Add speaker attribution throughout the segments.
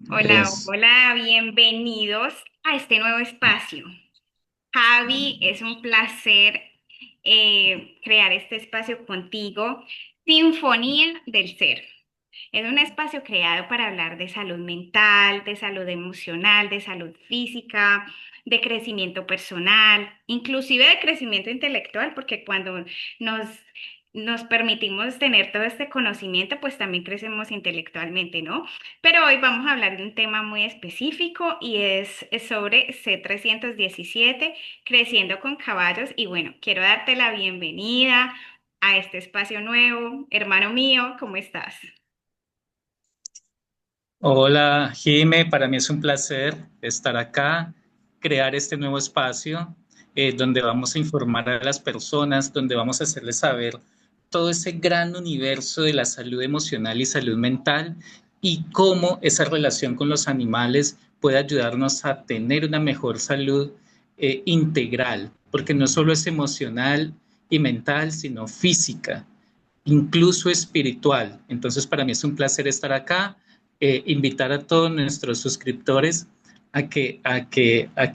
Speaker 1: Hola,
Speaker 2: Tres.
Speaker 1: hola, bienvenidos a este nuevo espacio. Javi, es un placer crear este espacio contigo. Sinfonía del Ser. Es un espacio creado para hablar de salud mental, de salud emocional, de salud física, de crecimiento personal, inclusive de crecimiento intelectual, porque cuando nos, nos permitimos tener todo este conocimiento, pues también crecemos intelectualmente, ¿no? Pero hoy vamos a hablar de un tema muy específico y es sobre C317, Creciendo con Caballos. Y bueno, quiero darte la bienvenida a este espacio nuevo. Hermano mío, ¿cómo estás?
Speaker 2: Hola, Jime, para mí es un placer estar acá, crear este nuevo espacio donde vamos a informar a las personas, donde vamos a hacerles saber todo ese gran universo de la salud emocional y salud mental y cómo esa relación con los animales puede ayudarnos a tener una mejor salud integral, porque no solo es emocional y mental, sino física, incluso espiritual. Entonces, para mí es un placer estar acá, invitar a todos nuestros suscriptores a que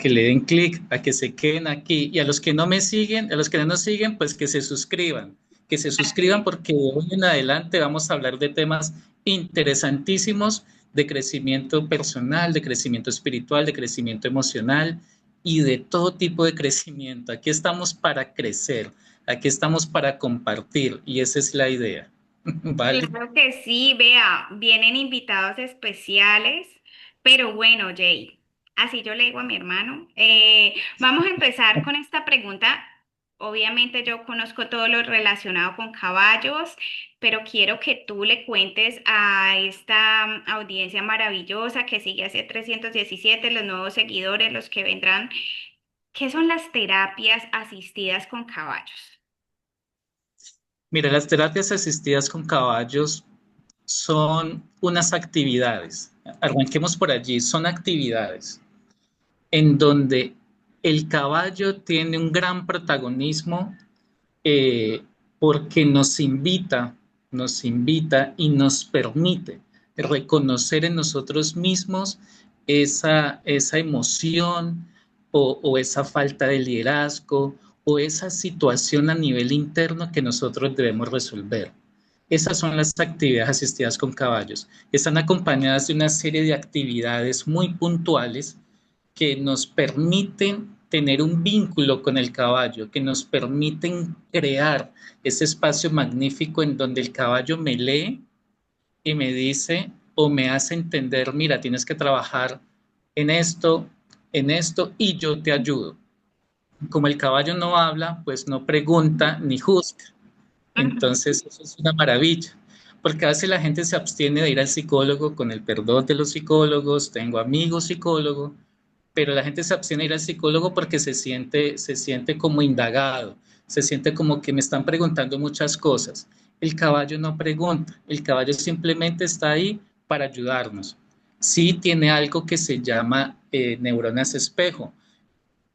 Speaker 2: le den clic, a que se queden aquí. Y a los que no me siguen, a los que no nos siguen, pues que se suscriban
Speaker 1: Así
Speaker 2: porque de hoy en adelante vamos a hablar de temas interesantísimos de crecimiento personal, de crecimiento espiritual, de crecimiento emocional y de todo tipo de crecimiento. Aquí estamos para crecer. Aquí estamos para compartir y esa es la idea. ¿Vale?
Speaker 1: claro que sí, vea, vienen invitados especiales, pero bueno, Jay, así yo le digo a mi hermano. Vamos a empezar con esta pregunta. Obviamente yo conozco todo lo relacionado con caballos, pero quiero que tú le cuentes a esta audiencia maravillosa que sigue hacia 317, los nuevos seguidores, los que vendrán, ¿qué son las terapias asistidas con caballos?
Speaker 2: Mira, las terapias asistidas con caballos son unas actividades. Arranquemos por allí. Son actividades en donde el caballo tiene un gran protagonismo eh, porque nos invita y nos permite reconocer en nosotros mismos esa emoción o esa falta de liderazgo o esa situación a nivel interno que nosotros debemos resolver. Esas son las actividades asistidas con caballos. Están acompañadas de una serie de actividades muy puntuales que nos permiten tener un vínculo con el caballo, que nos permiten crear ese espacio magnífico en donde el caballo me lee y me dice o me hace entender, mira, tienes que trabajar en esto, en esto, y yo te ayudo. Como el caballo no habla, pues no pregunta ni juzga. Entonces, eso es una maravilla, porque a veces la gente se abstiene de ir al psicólogo con el perdón de los psicólogos, tengo amigos psicólogos, pero la gente se abstiene de ir al psicólogo porque se siente como indagado, se siente como que me están preguntando muchas cosas. El caballo no pregunta, el caballo simplemente está ahí para ayudarnos. Sí tiene algo que se llama neuronas espejo,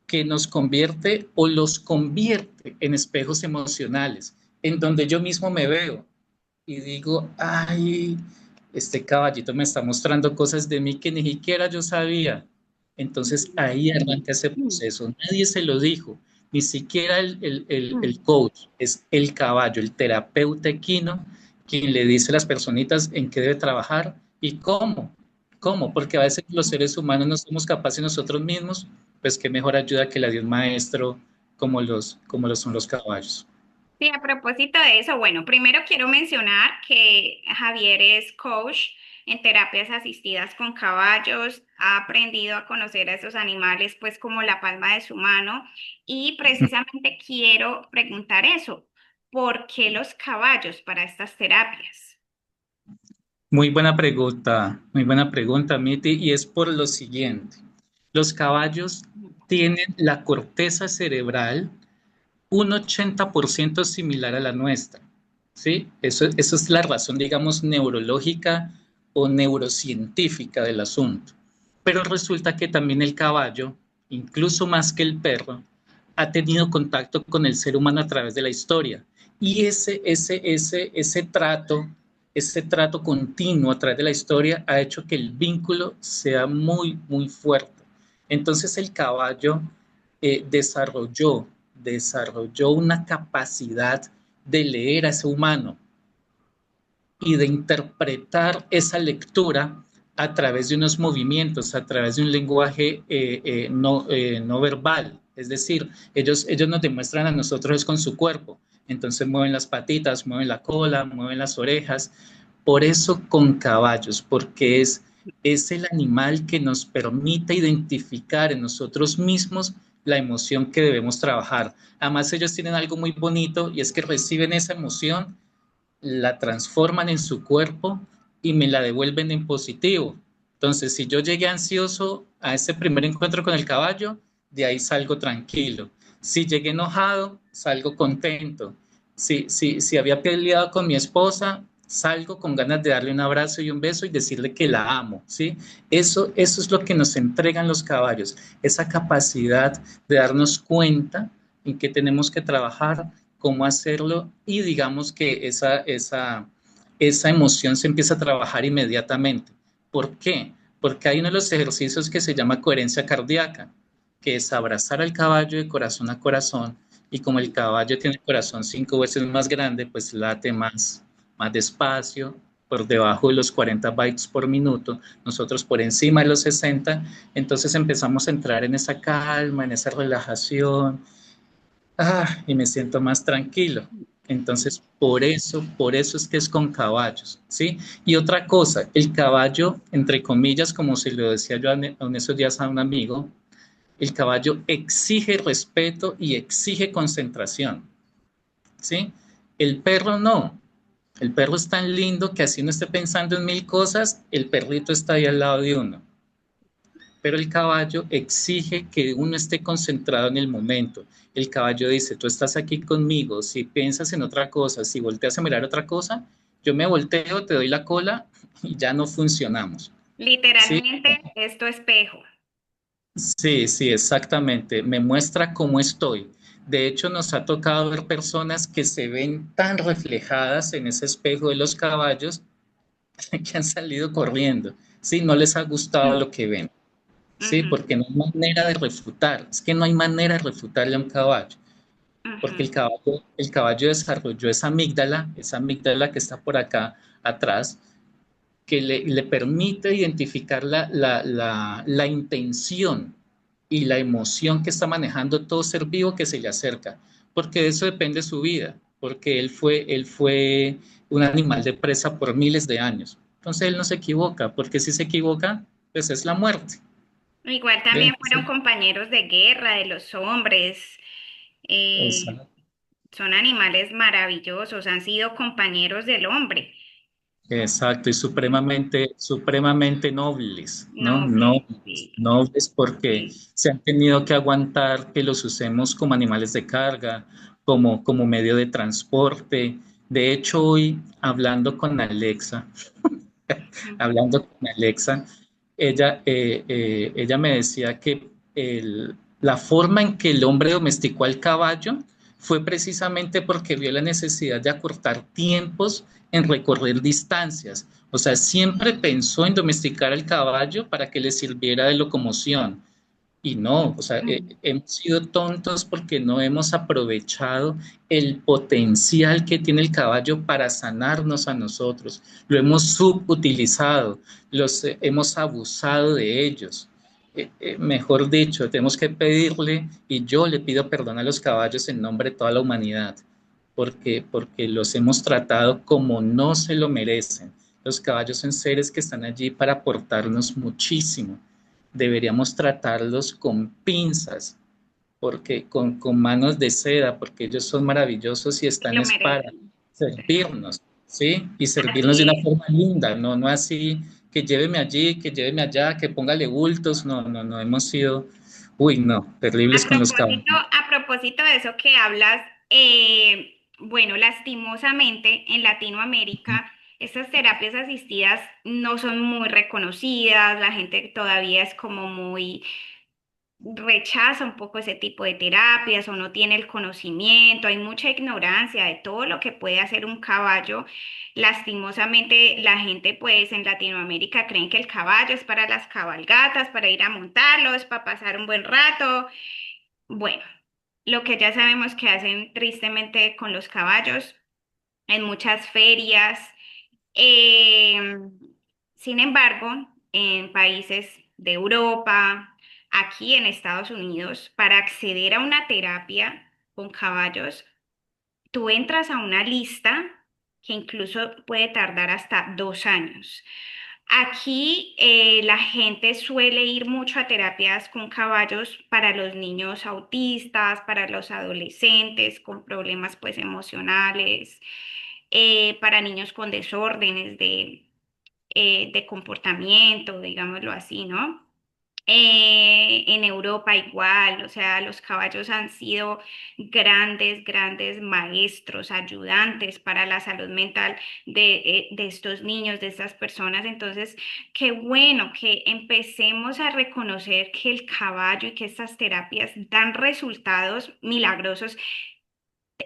Speaker 2: que nos convierte o los convierte en espejos emocionales, en donde yo mismo me veo y digo, ay, este caballito me está mostrando cosas de mí que ni siquiera yo sabía. Entonces ahí arranca ese proceso. Nadie se lo dijo, ni siquiera el coach, es el caballo, el terapeuta equino, quien le dice a las personitas en qué debe trabajar y cómo. ¿Cómo? Porque a veces los seres humanos no somos capaces nosotros mismos, pues qué mejor ayuda que la de un maestro como lo son los caballos.
Speaker 1: Sí, a propósito de eso, bueno, primero quiero mencionar que Javier es coach en terapias asistidas con caballos, ha aprendido a conocer a esos animales pues como la palma de su mano y precisamente quiero preguntar eso, ¿por qué los caballos para estas terapias?
Speaker 2: Muy buena pregunta, Miti, y es por lo siguiente. Los caballos tienen la corteza cerebral un 80% similar a la nuestra, ¿sí? Eso es la razón, digamos, neurológica o neurocientífica del asunto. Pero resulta que también el caballo, incluso más que el perro, ha tenido contacto con el ser humano a través de la historia. Y ese trato ese trato continuo a través de la historia ha hecho que el vínculo sea muy, muy fuerte. Entonces el caballo desarrolló una capacidad de leer a ese humano y de interpretar esa lectura a través de unos movimientos, a través de un lenguaje no verbal. Es decir, ellos nos demuestran a nosotros con su cuerpo. Entonces mueven las patitas, mueven la cola, mueven las orejas. Por eso con caballos, porque es el animal que nos permite identificar en nosotros mismos la emoción que debemos trabajar. Además, ellos tienen algo muy bonito y es que reciben esa emoción, la transforman en su cuerpo y me la devuelven en positivo. Entonces, si yo llegué ansioso a ese primer encuentro con el caballo, de ahí salgo tranquilo. Si llegué enojado, salgo contento. Si había peleado con mi esposa, salgo con ganas de darle un abrazo y un beso y decirle que la amo, ¿sí? Eso es lo que nos entregan los caballos, esa capacidad de darnos cuenta en que tenemos que trabajar, cómo hacerlo y digamos que esa emoción se empieza a trabajar inmediatamente. ¿Por qué? Porque hay uno de los ejercicios que se llama coherencia cardíaca, que es abrazar al caballo de corazón a corazón y como el caballo tiene el corazón 5 veces más grande, pues late más despacio, por debajo de los 40 bytes por minuto, nosotros por encima de los 60, entonces empezamos a entrar en esa calma, en esa relajación, y me siento más tranquilo. Entonces, por eso es que es con caballos, ¿sí? Y otra cosa, el caballo, entre comillas, como se lo decía yo en esos días a un amigo, el caballo exige respeto y exige concentración, ¿sí? El perro no. El perro es tan lindo que así no esté pensando en mil cosas, el perrito está ahí al lado de uno, pero el caballo exige que uno esté concentrado en el momento. El caballo dice, tú estás aquí conmigo, si piensas en otra cosa, si volteas a mirar otra cosa, yo me volteo, te doy la cola y ya no funcionamos. Sí,
Speaker 1: Literalmente es tu espejo.
Speaker 2: sí, exactamente. Me muestra cómo estoy. De hecho, nos ha tocado ver personas que se ven tan reflejadas en ese espejo de los caballos que han salido corriendo. Sí, no les ha gustado lo que ven. Sí,
Speaker 1: Ujú,
Speaker 2: porque no hay manera de refutar, es que no hay manera de refutarle a un caballo, porque
Speaker 1: ujú.
Speaker 2: el caballo desarrolló esa amígdala que está por acá atrás, que le permite identificar la intención y la emoción que está manejando todo ser vivo que se le acerca, porque de eso depende su vida, porque él fue un animal de presa por miles de años. Entonces él no se equivoca, porque si se equivoca, pues es la muerte.
Speaker 1: Igual
Speaker 2: ¿Ve?
Speaker 1: también fueron
Speaker 2: Entonces,
Speaker 1: compañeros de guerra de los hombres. eh,
Speaker 2: exacto.
Speaker 1: Son animales maravillosos, han sido compañeros del hombre.
Speaker 2: Exacto, y supremamente nobles, ¿no?
Speaker 1: Noble,
Speaker 2: Nobles,
Speaker 1: sí,
Speaker 2: nobles porque
Speaker 1: sí.
Speaker 2: se han tenido que aguantar que los usemos como animales de carga, como medio de transporte. De hecho, hoy
Speaker 1: Ujú.
Speaker 2: hablando con Alexa, ella me decía que la forma en que el hombre domesticó al caballo fue precisamente porque vio la necesidad de acortar tiempos en recorrer distancias. O sea, siempre pensó en domesticar al caballo para que le sirviera de locomoción. Y no, o sea,
Speaker 1: Mm.
Speaker 2: hemos sido tontos porque no hemos aprovechado el potencial que tiene el caballo para sanarnos a nosotros. Lo hemos subutilizado, hemos abusado de ellos. Mejor dicho, tenemos que pedirle, y yo le pido perdón a los caballos en nombre de toda la humanidad, porque los hemos tratado como no se lo merecen. Los caballos son seres que están allí para aportarnos muchísimo. Deberíamos tratarlos con pinzas, porque con manos de seda, porque ellos son maravillosos y
Speaker 1: Sí
Speaker 2: están
Speaker 1: lo
Speaker 2: es para
Speaker 1: merecen.
Speaker 2: servirnos, ¿sí? Y servirnos de
Speaker 1: Así
Speaker 2: una
Speaker 1: es.
Speaker 2: forma linda, no así que lléveme allí, que lléveme allá, que póngale bultos, no, hemos sido, uy, no, terribles con los caballos.
Speaker 1: A propósito de eso que hablas, bueno, lastimosamente en Latinoamérica estas terapias asistidas no son muy reconocidas, la gente todavía es como muy rechaza un poco ese tipo de terapias o no tiene el conocimiento, hay mucha ignorancia de todo lo que puede hacer un caballo. Lastimosamente, la gente pues en Latinoamérica creen que el caballo es para las cabalgatas, para ir a montarlos, para pasar un buen rato. Bueno, lo que ya sabemos que hacen tristemente con los caballos en muchas ferias. Em, Sin embargo, en países de Europa, aquí en Estados Unidos, para acceder a una terapia con caballos, tú entras a una lista que incluso puede tardar hasta 2 años. Aquí la gente suele ir mucho a terapias con caballos para los niños autistas, para los adolescentes con problemas pues emocionales, para niños con desórdenes de comportamiento, digámoslo así, ¿no? En Europa igual, o sea, los caballos han sido grandes, grandes maestros, ayudantes para la salud mental de estos niños, de estas personas. Entonces, qué bueno que empecemos a reconocer que el caballo y que estas terapias dan resultados milagrosos.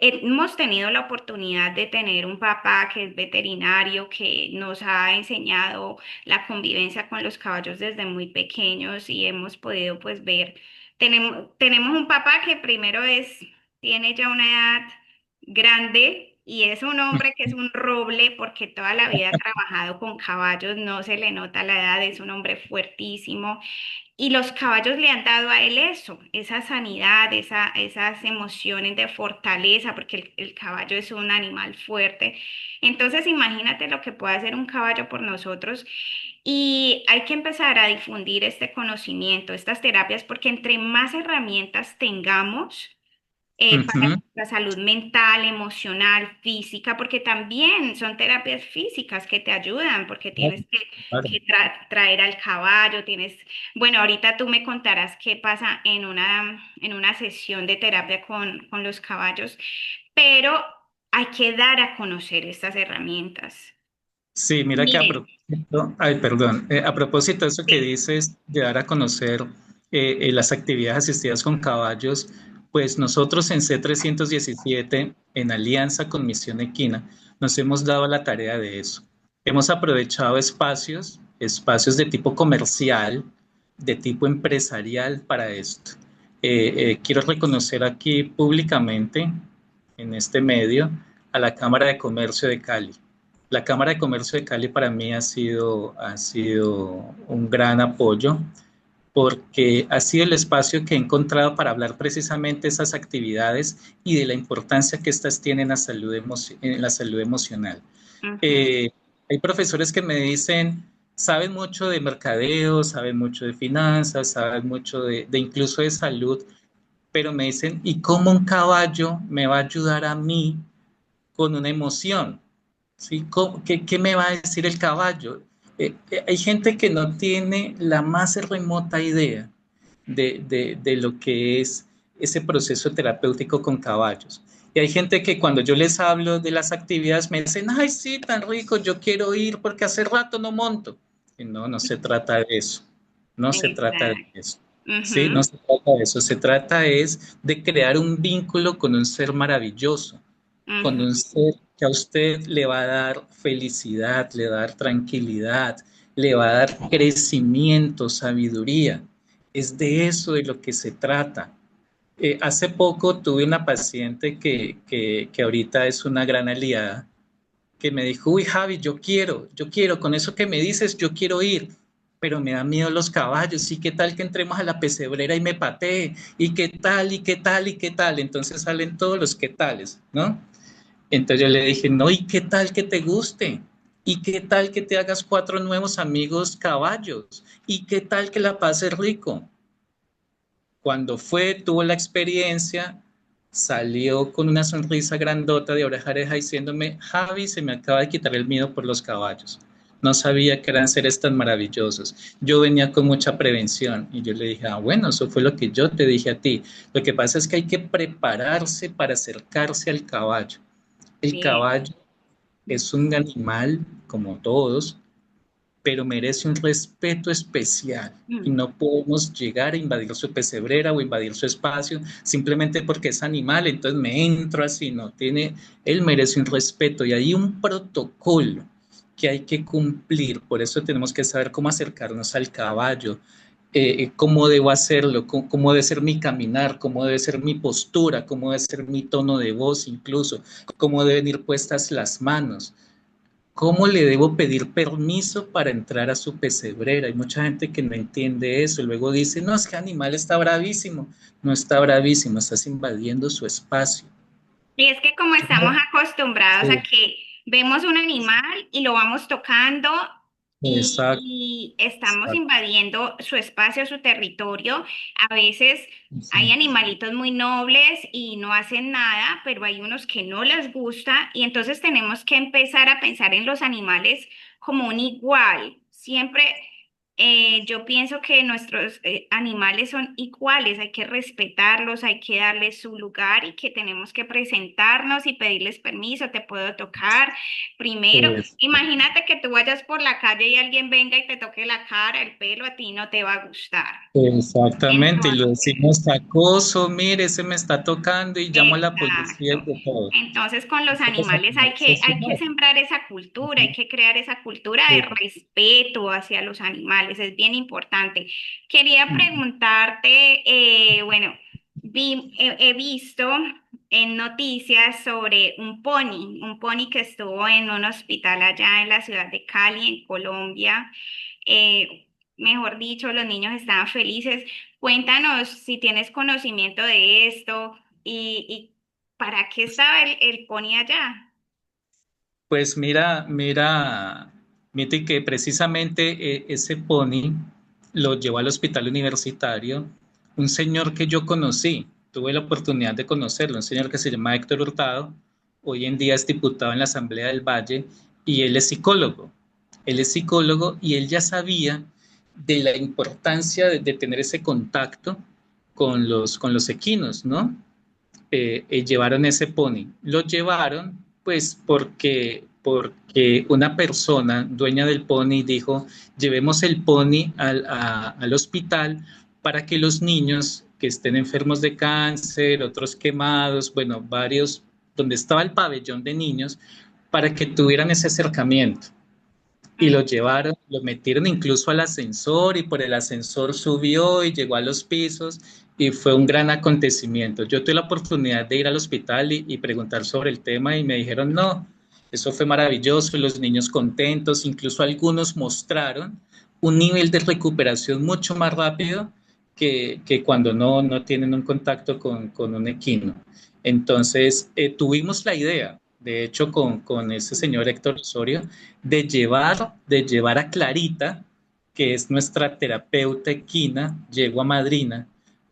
Speaker 1: Hemos tenido la oportunidad de tener un papá que es veterinario, que nos ha enseñado la convivencia con los caballos desde muy pequeños y hemos podido pues ver, tenemos un papá que primero tiene ya una edad grande y es un hombre que es un roble porque toda la vida ha trabajado con caballos, no se le nota la edad, es un hombre fuertísimo. Y los caballos le han dado a él eso, esa sanidad, esas emociones de fortaleza, porque el caballo es un animal fuerte. Entonces, imagínate lo que puede hacer un caballo por nosotros. Y hay que empezar a difundir este conocimiento, estas terapias, porque entre más herramientas tengamos, para
Speaker 2: Ujú.
Speaker 1: la salud mental, emocional, física, porque también son terapias físicas que te ayudan, porque
Speaker 2: Claro,
Speaker 1: tienes
Speaker 2: claro.
Speaker 1: que traer al caballo, bueno, ahorita tú me contarás qué pasa en una sesión de terapia con los caballos, pero hay que dar a conocer estas herramientas.
Speaker 2: Sí, mira que a
Speaker 1: Miren,
Speaker 2: propósito, ay, perdón, a propósito de eso que
Speaker 1: sí.
Speaker 2: dices, de dar a conocer las actividades asistidas con caballos, pues nosotros en C317, en alianza con Misión Equina, nos hemos dado la tarea de eso. Hemos aprovechado espacios, espacios de tipo comercial, de tipo empresarial para esto. Quiero reconocer aquí públicamente, en este medio, a la Cámara de Comercio de Cali. La Cámara de Comercio de Cali para mí ha sido un gran apoyo porque ha sido el espacio que he encontrado para hablar precisamente de esas actividades y de la importancia que estas tienen en la salud emocional.
Speaker 1: Ujú,
Speaker 2: Eh, Hay profesores que me dicen, saben mucho de mercadeo, saben mucho de finanzas, saben mucho de incluso de salud, pero me dicen, ¿y cómo un caballo me va a ayudar a mí con una emoción? ¿Sí? ¿Qué me va a decir el caballo? Hay gente que no tiene la más remota idea de lo que es ese proceso terapéutico con caballos. Y hay gente que cuando yo les hablo de las actividades me dicen, ay, sí, tan rico, yo quiero ir porque hace rato no monto. Y no, no se trata de eso. No se trata de
Speaker 1: exacto.
Speaker 2: eso. Sí, no
Speaker 1: Ujú,
Speaker 2: se trata de eso. Se trata es de crear un vínculo con un ser maravilloso, con
Speaker 1: ujú,
Speaker 2: un ser que a usted le va a dar felicidad, le va a dar tranquilidad, le va a dar crecimiento, sabiduría. Es de eso de lo que se trata. Hace poco tuve una paciente que ahorita es una gran aliada, que me dijo, uy Javi, yo quiero, con eso que me dices, yo quiero ir, pero me da miedo los caballos, y qué tal que entremos a la pesebrera y me patee, y qué tal, y qué tal, y qué tal, entonces salen todos los qué tales, ¿no? Entonces yo le dije, no, ¿y qué tal que te guste? ¿Y qué tal que te hagas 4 nuevos amigos caballos? ¿Y qué tal que la pases rico? Cuando fue, tuvo la experiencia, salió con una sonrisa grandota de oreja a oreja diciéndome, Javi, se me acaba de quitar el miedo por los caballos. No sabía que eran seres tan maravillosos. Yo venía con mucha prevención y yo le dije, ah, bueno, eso fue lo que yo te dije a ti. Lo que pasa es que hay que prepararse para acercarse al caballo. El
Speaker 1: bien.
Speaker 2: caballo es un animal, como todos, pero merece un respeto especial. Y
Speaker 1: Mm.
Speaker 2: no podemos llegar a invadir su pesebrera o invadir su espacio simplemente porque es animal, entonces me entro así, no, él merece un respeto y hay un protocolo que hay que cumplir, por eso tenemos que saber cómo acercarnos al caballo, cómo debo hacerlo, cómo debe ser mi caminar, cómo debe ser mi postura, cómo debe ser mi tono de voz incluso, cómo deben ir puestas las manos. ¿Cómo le debo pedir permiso para entrar a su pesebrera? Hay mucha gente que no entiende eso. Luego dice, no, es que el animal está bravísimo. No está bravísimo, estás invadiendo su espacio.
Speaker 1: Y es que como estamos acostumbrados a
Speaker 2: Sí,
Speaker 1: que vemos un animal y lo vamos tocando
Speaker 2: exacto,
Speaker 1: y estamos
Speaker 2: exacto,
Speaker 1: invadiendo su espacio, su territorio, a veces hay
Speaker 2: sí,
Speaker 1: animalitos muy nobles y no hacen nada, pero hay unos que no les gusta y entonces tenemos que empezar a pensar en los animales como un igual. Siempre yo pienso que nuestros animales son iguales, hay que respetarlos, hay que darles su lugar y que tenemos que presentarnos y pedirles permiso, te puedo tocar primero.
Speaker 2: es-
Speaker 1: Imagínate que tú vayas por la calle y alguien venga y te toque la cara, el pelo, a ti no te va a gustar.
Speaker 2: exactamente. Y lo
Speaker 1: Entonces,
Speaker 2: decimos acoso, mire, se me está tocando y llamo a la policía
Speaker 1: exacto.
Speaker 2: y de todo.
Speaker 1: Entonces, con los
Speaker 2: Estos
Speaker 1: animales
Speaker 2: animales es
Speaker 1: hay que
Speaker 2: igual.
Speaker 1: sembrar esa cultura, hay que crear esa cultura de
Speaker 2: Sí.
Speaker 1: respeto hacia los animales, es bien importante. Quería
Speaker 2: Ujú.
Speaker 1: preguntarte, bueno, he visto en noticias sobre un pony que estuvo en un hospital allá en la ciudad de Cali, en Colombia. Mejor dicho, los niños estaban felices. Cuéntanos si tienes conocimiento de esto y ¿para qué estaba el pony allá?
Speaker 2: Pues Miti, que precisamente ese pony lo llevó al hospital universitario un señor que yo conocí, tuve la oportunidad de conocerlo, un señor que se llama Héctor Hurtado, hoy en día es diputado en la Asamblea del Valle y él es psicólogo. Él es psicólogo y él ya sabía de la importancia de tener ese contacto con los equinos, ¿no? Llevaron ese pony. Lo llevaron pues porque una persona dueña del pony dijo, llevemos el pony al hospital para que los niños que estén enfermos de cáncer, otros quemados, bueno, varios, donde estaba el pabellón de niños, para que tuvieran ese acercamiento y
Speaker 1: Mm.
Speaker 2: lo llevaron, lo metieron incluso al ascensor y por el ascensor subió y llegó a los pisos y fue un gran acontecimiento. Yo tuve la oportunidad de ir al hospital y preguntar sobre el tema y me dijeron, no, eso fue maravilloso, los niños contentos, incluso algunos mostraron un nivel de recuperación mucho más rápido que cuando no tienen un contacto con un equino. Entonces, tuvimos la idea, de hecho, con ese señor Héctor Osorio, de llevar a Clarita, que es nuestra terapeuta equina, yegua madrina,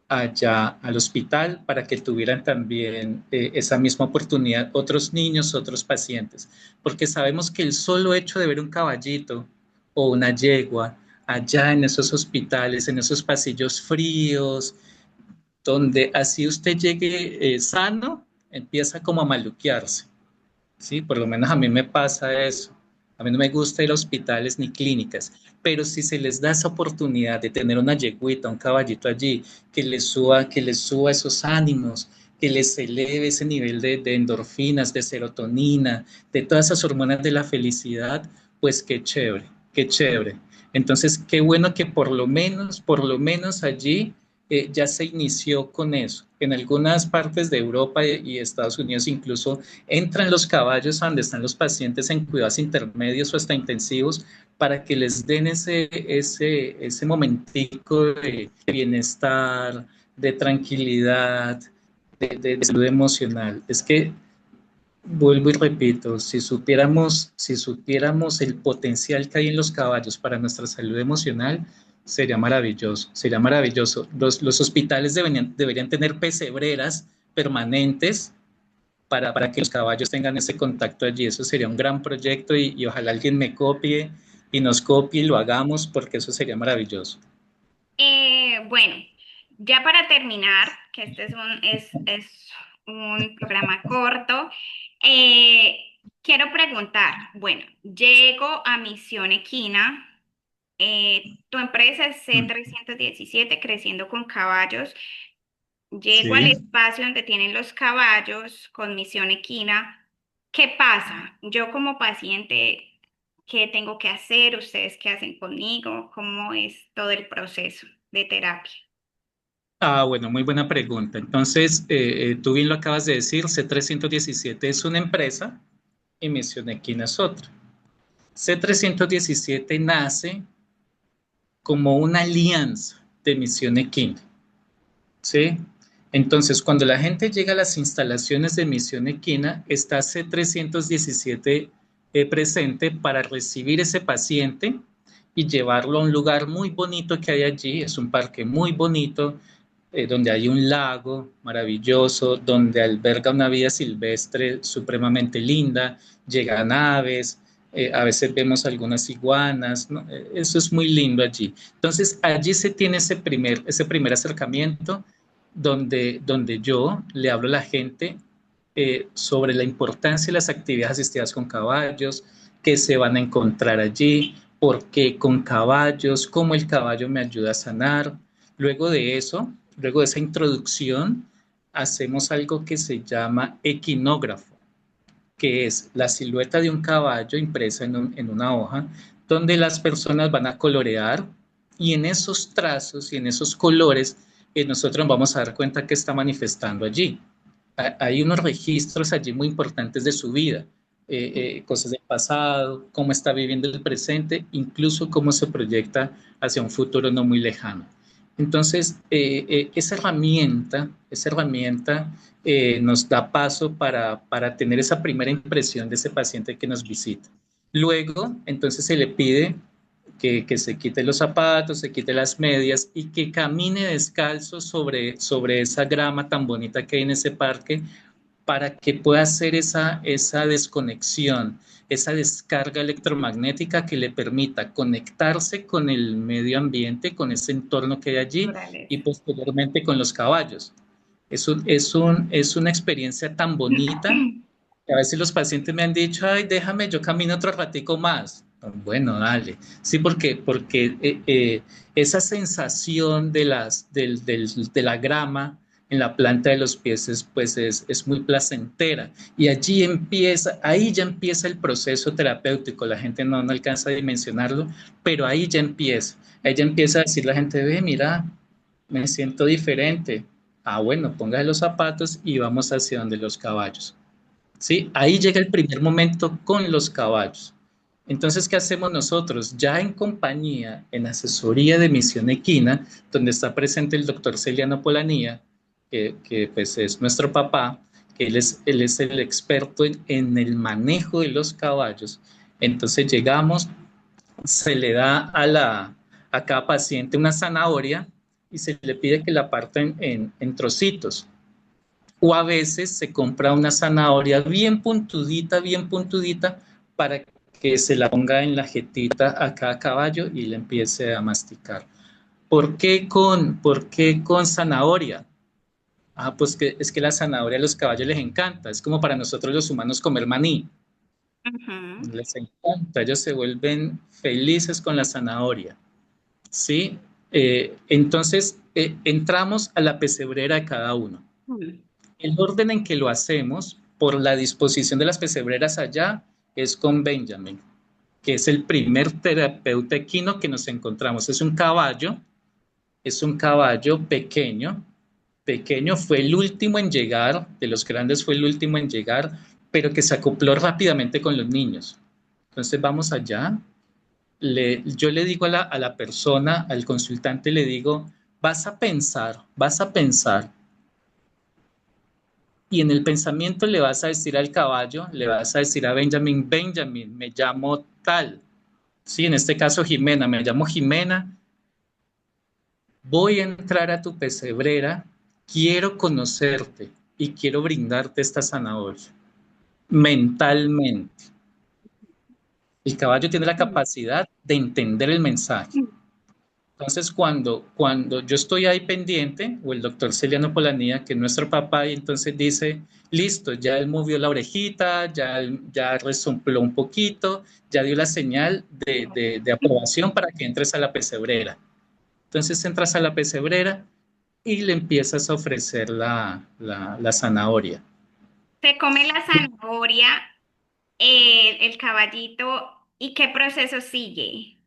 Speaker 2: allá al hospital para que tuvieran también esa misma oportunidad otros niños, otros pacientes, porque sabemos que el solo hecho de ver un caballito o una yegua allá en esos hospitales, en esos pasillos fríos, donde así usted llegue sano, empieza como a maluquearse. Sí, por lo menos a mí me pasa eso. A mí no me gusta ir a hospitales ni clínicas, pero si se les da esa oportunidad de tener una yegüita, un caballito allí, que les suba esos ánimos, que les eleve ese nivel de endorfinas, de serotonina, de todas esas hormonas de la felicidad, pues qué chévere, qué chévere. Entonces, qué bueno que por lo menos allí ya se inició con eso. En algunas partes de Europa y Estados Unidos incluso entran los caballos a donde están los pacientes en cuidados intermedios o hasta intensivos para que les den ese momentico de bienestar, de tranquilidad, de salud emocional. Es que vuelvo y repito, si supiéramos el potencial que hay en los caballos para nuestra salud emocional, sería maravilloso, sería maravilloso. Los hospitales deberían tener pesebreras permanentes para que los caballos tengan ese contacto allí. Eso sería un gran proyecto y ojalá alguien me copie y nos copie y lo hagamos porque eso sería maravilloso.
Speaker 1: Bueno, ya para terminar, que este es un programa corto, quiero preguntar, bueno, llego a Misión Equina. Tu empresa es
Speaker 2: Mm.
Speaker 1: C317, Creciendo con Caballos. Llego al
Speaker 2: Sí.
Speaker 1: espacio donde tienen los caballos con Misión Equina. ¿Qué pasa? Yo como paciente, ¿qué tengo que hacer? ¿Ustedes qué hacen conmigo? ¿Cómo es todo el proceso de terapia?
Speaker 2: Ah, bueno, muy buena pregunta. Entonces, tú bien lo acabas de decir, C317 es una empresa y Misión Equina es otra. C317 nace como una alianza de Misión Equina, ¿sí? Entonces, cuando la gente llega a las instalaciones de Misión Equina, está C317 presente para recibir ese paciente y llevarlo a un lugar muy bonito que hay allí. Es un parque muy bonito, donde hay un lago maravilloso, donde alberga una vida silvestre supremamente linda, llegan aves, a veces vemos algunas iguanas, ¿no? Eso es muy lindo allí. Entonces, allí se tiene ese primer acercamiento donde yo le hablo a la gente sobre la importancia de las actividades asistidas con caballos, que se van a encontrar allí, por qué con caballos, cómo el caballo me ayuda a sanar. Luego de eso, luego de esa introducción, hacemos algo que se llama equinógrafo, que es la silueta de un caballo impresa en una hoja, donde las personas van a colorear y en esos trazos y en esos colores nosotros nos vamos a dar cuenta que está manifestando allí. Hay unos registros allí muy importantes de su vida, cosas del pasado, cómo está viviendo el presente, incluso cómo se proyecta hacia un futuro no muy lejano. Entonces, esa herramienta nos da paso para tener esa primera impresión de ese paciente que nos visita. Luego, entonces se le pide que se quite los zapatos, se quite las medias y que camine descalzo sobre esa grama tan bonita que hay en ese parque para que pueda hacer esa desconexión, esa descarga electromagnética que le permita conectarse con el medio ambiente, con ese entorno que hay allí y
Speaker 1: Naturaleza.
Speaker 2: posteriormente con los caballos. Es una experiencia tan bonita que a veces los pacientes me han dicho, ay, déjame, yo camino otro ratico más. Bueno, dale. Sí, porque esa sensación de la grama en la planta de los pies es muy placentera. Y ahí ya empieza el proceso terapéutico. La gente no alcanza a dimensionarlo, pero ahí ya empieza. Ahí ya empieza a decir la gente, ve, mira, me siento diferente. Ah, bueno, póngase los zapatos y vamos hacia donde los caballos. ¿Sí? Ahí llega el primer momento con los caballos. Entonces, ¿qué hacemos nosotros? Ya en compañía, en asesoría de Misión Equina, donde está presente el doctor Celiano Polanía, que pues es nuestro papá, que él es el experto en el manejo de los caballos. Entonces llegamos, se le da a cada paciente una zanahoria y se le pide que la parten en trocitos, o a veces se compra una zanahoria bien puntudita, para que se la ponga en la jetita a cada caballo y le empiece a masticar. Por qué con zanahoria? Ah, pues que es que la zanahoria a los caballos les encanta, es como para nosotros los humanos comer maní,
Speaker 1: Ujú.
Speaker 2: les encanta, ellos se vuelven felices con la zanahoria, ¿sí? Entonces, entramos a la pesebrera de cada uno.
Speaker 1: Mm.
Speaker 2: El orden en que lo hacemos, por la disposición de las pesebreras allá, es con Benjamin, que es el primer terapeuta equino que nos encontramos. Es un caballo pequeño, fue el último en llegar, de los grandes fue el último en llegar, pero que se acopló rápidamente con los niños. Entonces vamos allá, yo le digo a la persona, al consultante, le digo, vas a pensar y en el pensamiento le vas a decir al caballo, le vas a decir a Benjamin, Benjamin, me llamo tal. Sí, en este caso Jimena, me llamo Jimena, voy a entrar a tu pesebrera, quiero conocerte y quiero brindarte esta zanahoria mentalmente. El caballo tiene la
Speaker 1: Mm.
Speaker 2: capacidad de entender el mensaje. Entonces, cuando yo estoy ahí pendiente, o el doctor Celiano Polanía, que es nuestro papá, y entonces dice, listo, ya él movió la orejita, ya resompló un poquito, ya dio la señal de aprobación para que entres a la pesebrera. Entonces entras a la pesebrera y le empiezas a ofrecer la zanahoria.
Speaker 1: Se come la zanahoria, el caballito, ¿y qué proceso sigue?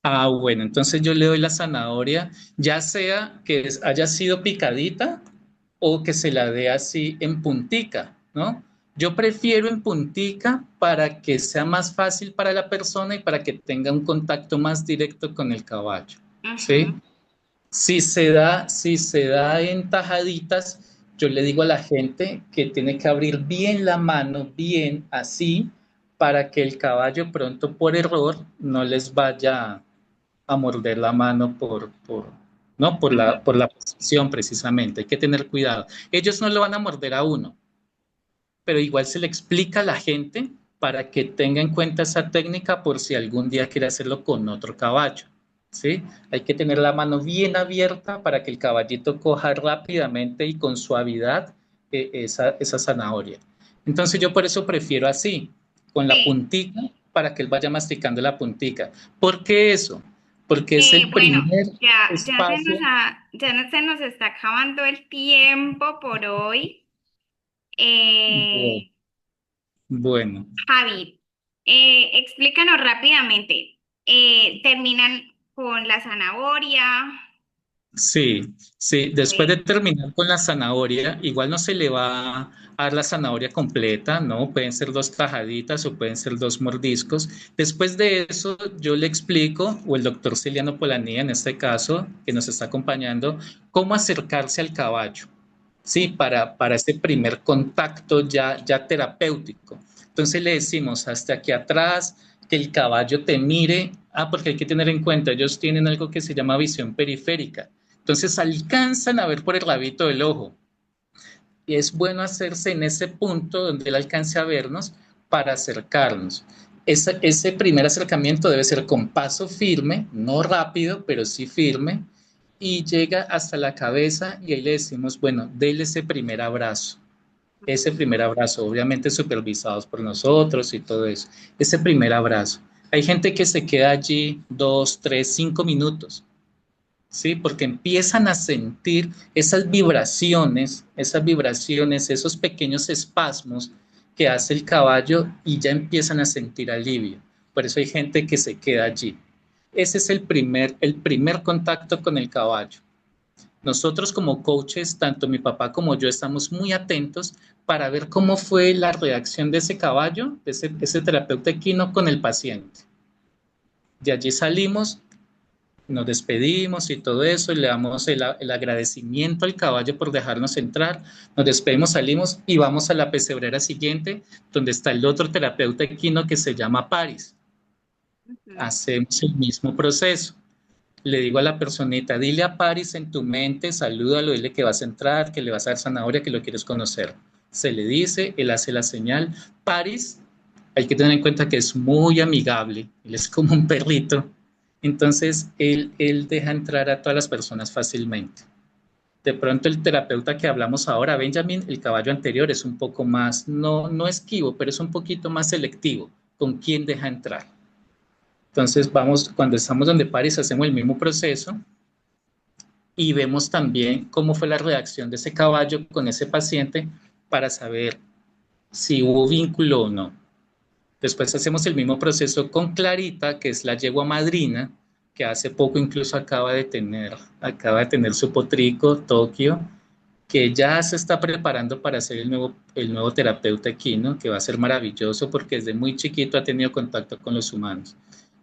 Speaker 2: Ah, bueno, entonces yo le doy la zanahoria, ya sea que haya sido picadita o que se la dé así en puntica, ¿no? Yo prefiero en puntica para que sea más fácil para la persona y para que tenga un contacto más directo con el caballo, ¿sí?
Speaker 1: Ujú.
Speaker 2: Si se da en tajaditas, yo le digo a la gente que tiene que abrir bien la mano, bien así, para que el caballo pronto por error no les vaya a morder la mano ¿no? por
Speaker 1: Ujú.
Speaker 2: la, por la posición precisamente. Hay que tener cuidado. Ellos no lo van a morder a uno, pero igual se le explica a la gente para que tenga en cuenta esa técnica por si algún día quiere hacerlo con otro caballo. ¿Sí? Hay que tener la mano bien abierta para que el caballito coja rápidamente y con suavidad esa zanahoria. Entonces yo por eso prefiero así, con la
Speaker 1: Sí.
Speaker 2: puntica, para que él vaya masticando la puntica. ¿Por qué eso? Porque es el
Speaker 1: Bueno,
Speaker 2: primer
Speaker 1: ya
Speaker 2: espacio.
Speaker 1: ya no se nos está acabando el tiempo por hoy.
Speaker 2: Bueno,
Speaker 1: Eh,
Speaker 2: bueno.
Speaker 1: Javi, explícanos rápidamente. ¿Terminan con la zanahoria?
Speaker 2: Sí, sí, después de
Speaker 1: Sí.
Speaker 2: terminar con la zanahoria, igual no se le va a dar la zanahoria completa, ¿no? Pueden ser dos tajaditas o pueden ser dos mordiscos. Después de eso, yo le explico, o el doctor Celiano Polanía en este caso, que nos está acompañando, cómo acercarse al caballo, ¿sí? Para ese primer contacto ya terapéutico. Entonces le decimos hasta aquí atrás, que el caballo te mire, porque hay que tener en cuenta, ellos tienen algo que se llama visión periférica. Entonces alcanzan a ver por el rabito del ojo. Y es bueno hacerse en ese punto donde él alcance a vernos para acercarnos. Ese primer acercamiento debe ser con paso firme, no rápido, pero sí firme, y llega hasta la cabeza y ahí le decimos, bueno, déle ese primer abrazo, obviamente supervisados por nosotros y todo eso, ese primer abrazo. Hay gente que se queda allí 2, 3, 5 minutos, ¿sí? Porque empiezan a sentir esas vibraciones, esos pequeños espasmos que hace el caballo y ya empiezan a sentir alivio. Por eso hay gente que se queda allí. Ese es el primer contacto con el caballo. Nosotros como coaches, tanto mi papá como yo, estamos muy atentos para ver cómo fue la reacción de ese caballo, de ese terapeuta equino con el paciente. De allí salimos, nos despedimos y todo eso, y le damos el agradecimiento al caballo por dejarnos entrar, nos despedimos, salimos y vamos a la pesebrera siguiente, donde está el otro terapeuta equino que se llama Paris.
Speaker 1: Ujú.
Speaker 2: Hacemos el mismo proceso. Le digo a la personita, dile a Paris en tu mente, salúdalo, dile que vas a entrar, que le vas a dar zanahoria, que lo quieres conocer. Se le dice, él hace la señal. Paris, hay que tener en cuenta que es muy amigable, él es como un perrito. Entonces, él deja entrar a todas las personas fácilmente. De pronto, el terapeuta que hablamos ahora, Benjamin, el caballo anterior, es un poco más, no esquivo, pero es un poquito más selectivo con quién deja entrar. Entonces, cuando estamos donde Paris, hacemos el mismo proceso y vemos también cómo fue la reacción de ese caballo con ese paciente para saber si hubo vínculo o no. Después hacemos el mismo proceso con Clarita, que es la yegua madrina, que hace poco incluso acaba de tener su potrico, Tokio, que ya se está preparando para ser el nuevo terapeuta equino, que va a ser maravilloso porque desde muy chiquito ha tenido contacto con los humanos.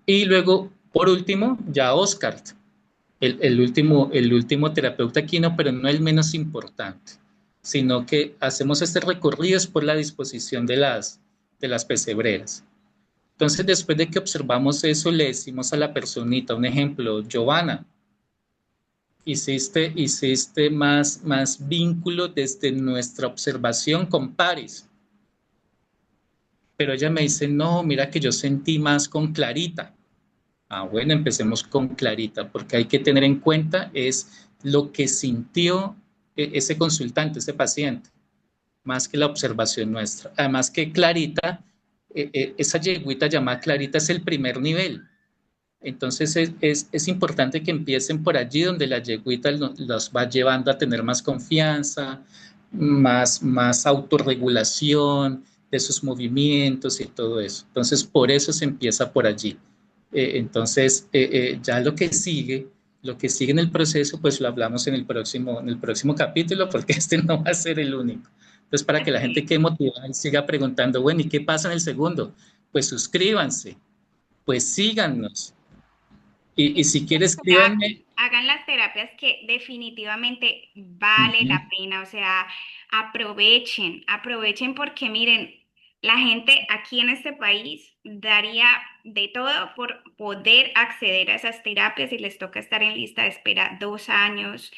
Speaker 2: Y luego, por último, ya Oscar, el último terapeuta equino, pero no el menos importante, sino que hacemos este recorrido es por la disposición de las pesebreras. Entonces, después de que observamos eso, le decimos a la personita, un ejemplo, Giovanna, hiciste más vínculo desde nuestra observación con Paris, pero ella me dice, no, mira que yo sentí más con Clarita. Ah, bueno, empecemos con Clarita, porque hay que tener en cuenta es lo que sintió ese consultante, ese paciente, más que la observación nuestra. Además que Clarita, esa yegüita llamada Clarita es el primer nivel. Entonces es importante que empiecen por allí donde la yegüita los va llevando a tener más confianza, más autorregulación de sus movimientos y todo eso. Entonces por eso se empieza por allí. Ya lo que sigue en el proceso, pues lo hablamos en el próximo capítulo, porque este no va a ser el único. Entonces, para que la gente
Speaker 1: Ok.
Speaker 2: quede motivada y siga preguntando, bueno, ¿y qué pasa en el segundo? Pues suscríbanse, pues síganos, y si quieres, escríbanme.
Speaker 1: Hagan las terapias que definitivamente vale
Speaker 2: Ujú.
Speaker 1: la pena, o sea, aprovechen, aprovechen porque miren, la gente aquí en este país daría de todo por poder acceder a esas terapias y les toca estar en lista de espera 2 años.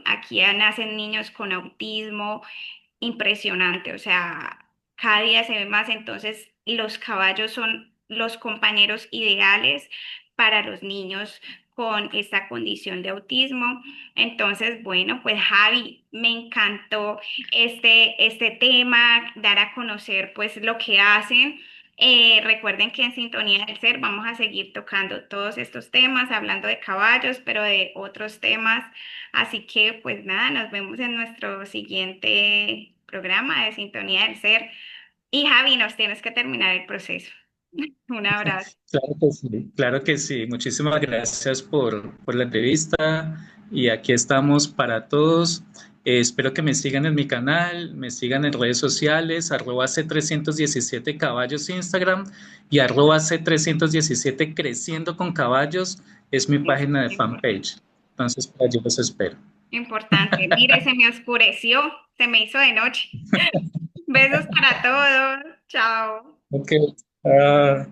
Speaker 1: Aquí ya nacen niños con autismo, impresionante, o sea, cada día se ve más, entonces los caballos son los compañeros ideales para los niños con esta condición de autismo. Entonces, bueno, pues Javi, me encantó este tema, dar a conocer pues lo que hacen. Recuerden que en Sintonía del Ser vamos a seguir tocando todos estos temas, hablando de caballos, pero de otros temas. Así que pues nada, nos vemos en nuestro siguiente programa de Sintonía del Ser. Y Javi, nos tienes que terminar el proceso. Un abrazo.
Speaker 2: Claro que sí, claro que sí. Muchísimas gracias por la entrevista y aquí estamos para todos. Espero que me sigan en mi canal, me sigan en redes sociales, @C317 Caballos Instagram y @C317 Creciendo con Caballos es mi
Speaker 1: Es
Speaker 2: página de
Speaker 1: importante.
Speaker 2: fanpage. Entonces, por allí los espero.
Speaker 1: Importante. Mire, se me oscureció, se me hizo de noche. Besos para todos. Chao.
Speaker 2: Ok. Ah.